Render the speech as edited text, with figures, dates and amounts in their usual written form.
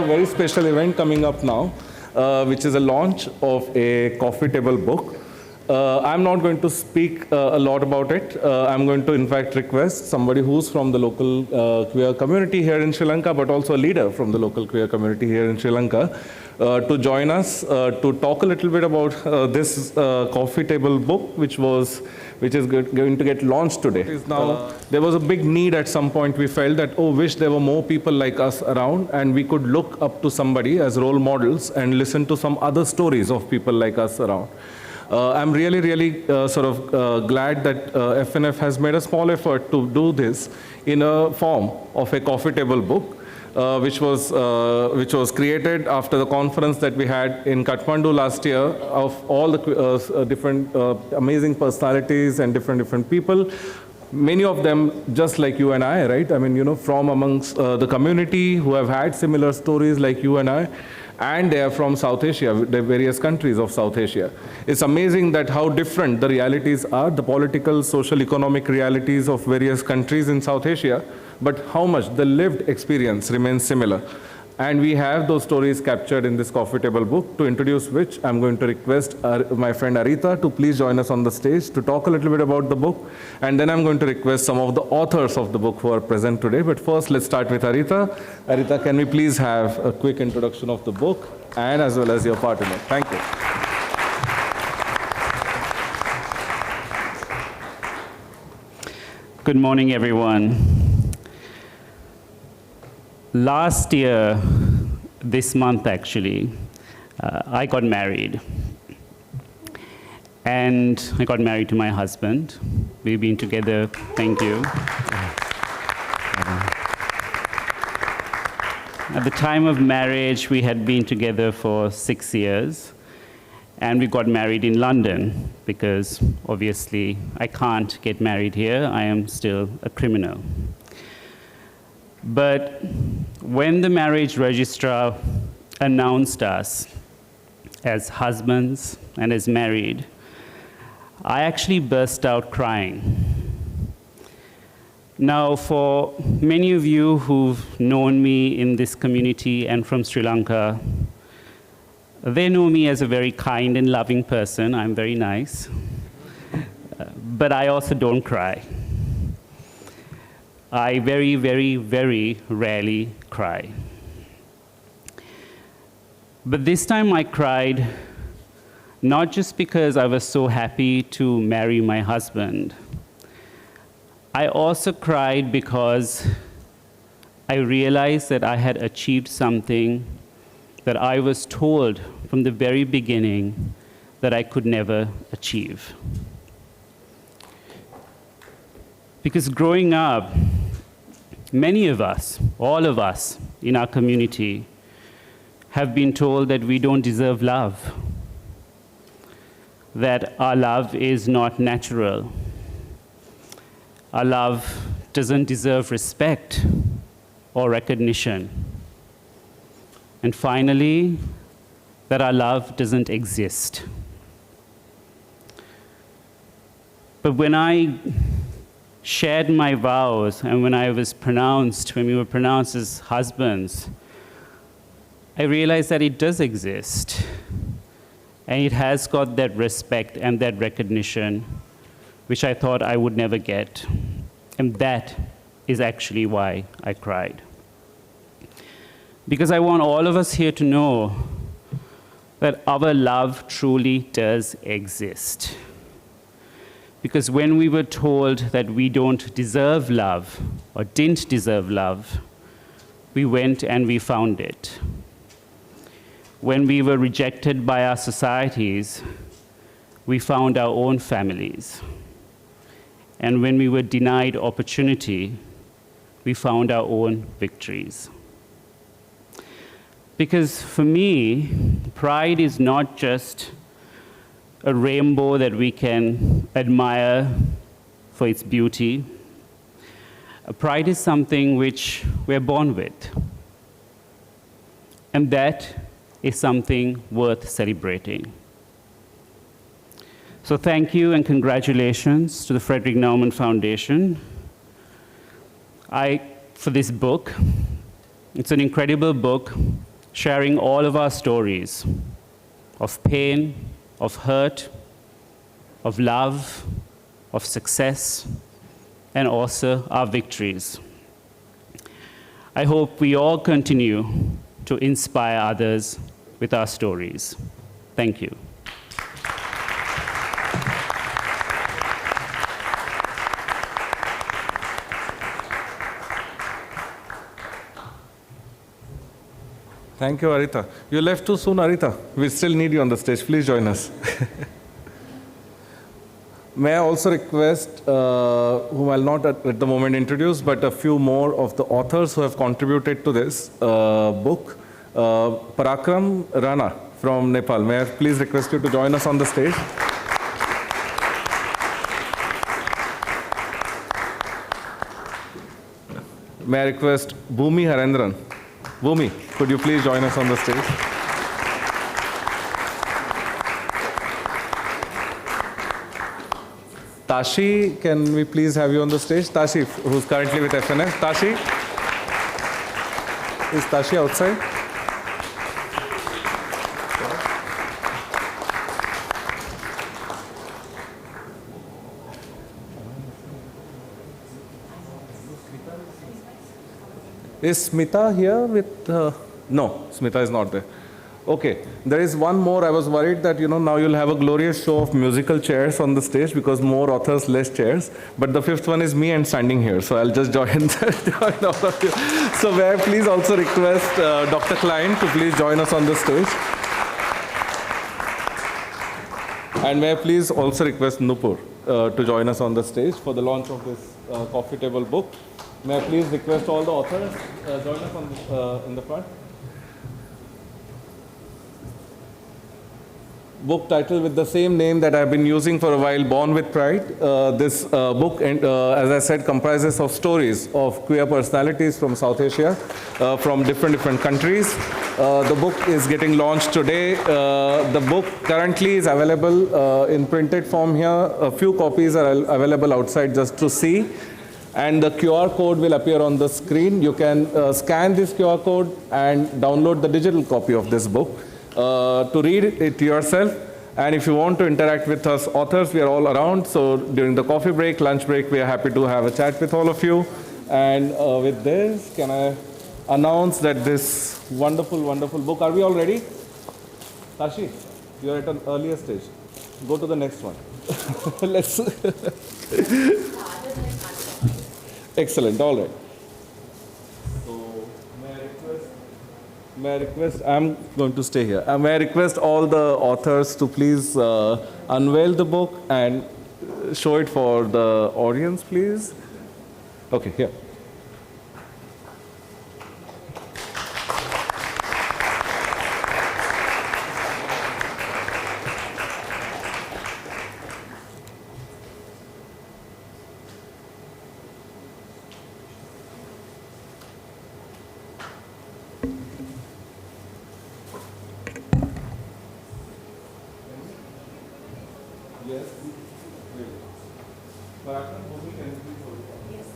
very special event coming up now, which is a launch of a coffee table book. I'm not going to speak a lot about it. I'm going to, in fact, request somebody who's from the local queer community here in Sri Lanka, but also a leader from the local queer community here in Sri Lanka, to join us to talk a little bit about this coffee table book, which is going to get launched today. There was a big need at some point. We felt that, wish there were more people like us around, and we could look up to somebody as role models and listen to some other stories of people like us around. I'm really, really glad that FNF has made a small effort to do this in a form of a coffee table book, which was created after the conference that we had in Kathmandu last year of all the different amazing personalities and different people. Many of them just like you and I, right? I mean, from amongst the community who have had similar stories like you and I. And they are from South Asia, the various countries of South Asia. It's amazing that how different the realities are, the political, social, economic realities of various countries in South Asia, but how much the lived experience remains similar. And we have those stories captured in this coffee table book, to introduce which I'm going to request my friend Arita to please join us on the stage to talk a little bit about the book. And then I'm going to request some of the authors of the book who are present today. But first, let's start with Arita. Arita, can we please have a quick introduction of the book and as well as your part in it? Thank you. Good morning, everyone. Last year, this month actually, I got married. And I got married to my husband. We've been together, thank you. At the time of marriage, we had been together for 6 years. And we got married in London because obviously I can't get married here. I am still a criminal. But when the marriage registrar announced us as husbands and as married, I actually burst out crying. Now, for many of you who've known me in this community and from Sri Lanka, they know me as a very kind and loving person. I'm very nice. But I also don't cry. I very, very, very rarely cry. But this time I cried, not just because I was so happy to marry my husband. I also cried because I realized that I had achieved something that I was told from the very beginning that I could never achieve. Because growing up, many of us, all of us in our community, have been told that we don't deserve love, that our love is not natural, our love doesn't deserve respect or recognition, and finally, that our love doesn't exist. But when I shared my vows, and when we were pronounced as husbands, I realized that it does exist. And it has got that respect and that recognition, which I thought I would never get. And that is actually why I cried. Because I want all of us here to know that our love truly does exist. Because when we were told that we don't deserve love, or didn't deserve love, we went and we found it. When we were rejected by our societies, we found our own families. And when we were denied opportunity, we found our own victories. Because for me, pride is not just a rainbow that we can admire for its beauty. Pride is something which we're born with. And that is something worth celebrating. So thank you and congratulations to the Frederick Naumann Foundation for this book. It's an incredible book. sharing all of our stories of pain, of hurt, of love, of success, and also our victories. I hope we all continue to inspire others with our stories. Thank you. Thank you, Arita. You left too soon, Arita. We still need you on the stage. Please join us. May I also request, whom I'll not at the moment introduce, but a few more of the authors who have contributed to this book. Parakram Rana from Nepal. May I please request you to join us on the stage? May I request Bhumi Harendran. Bhumi, could you please join us on the stage? Tashi, can we please have you on the stage? Tashi, who's currently with FNF. Tashi? Is Tashi outside? Is Smita here with, no, Smita is not there. Okay, there is one more. I was worried that, now you'll have a glorious show of musical chairs on the stage because more authors, less chairs. But the fifth one is me and standing here, so I'll just join all of you. So may I please also request Dr. Klein to please join us on the stage. And may I please also request Nupur to join us on the stage for the launch of this coffee table book. May I please request all the authors join us on in the front. Book title with the same name that I've been using for a while, Born with Pride. This book, as I said, comprises of stories of queer personalities from South Asia, from different countries. The book is getting launched today. The book currently is available in printed form here. A few copies are available outside just to see. And the QR code will appear on the screen. You can scan this QR code and download the digital copy of this book to read it yourself. And if you want to interact with us authors, we are all around. So during the coffee break, lunch break, we are happy to have a chat with all of you. And with this, can I announce that this wonderful, wonderful book, are we all ready? Tashi, you're at an earlier stage. Go to the next one. Let's. Excellent, all right. So, may I request, I'm going to stay here. May I request all the authors to please unveil the book and show it for the audience, please? Okay, here. Yes. Parakram, Bhumi, can you please hold it? Yes.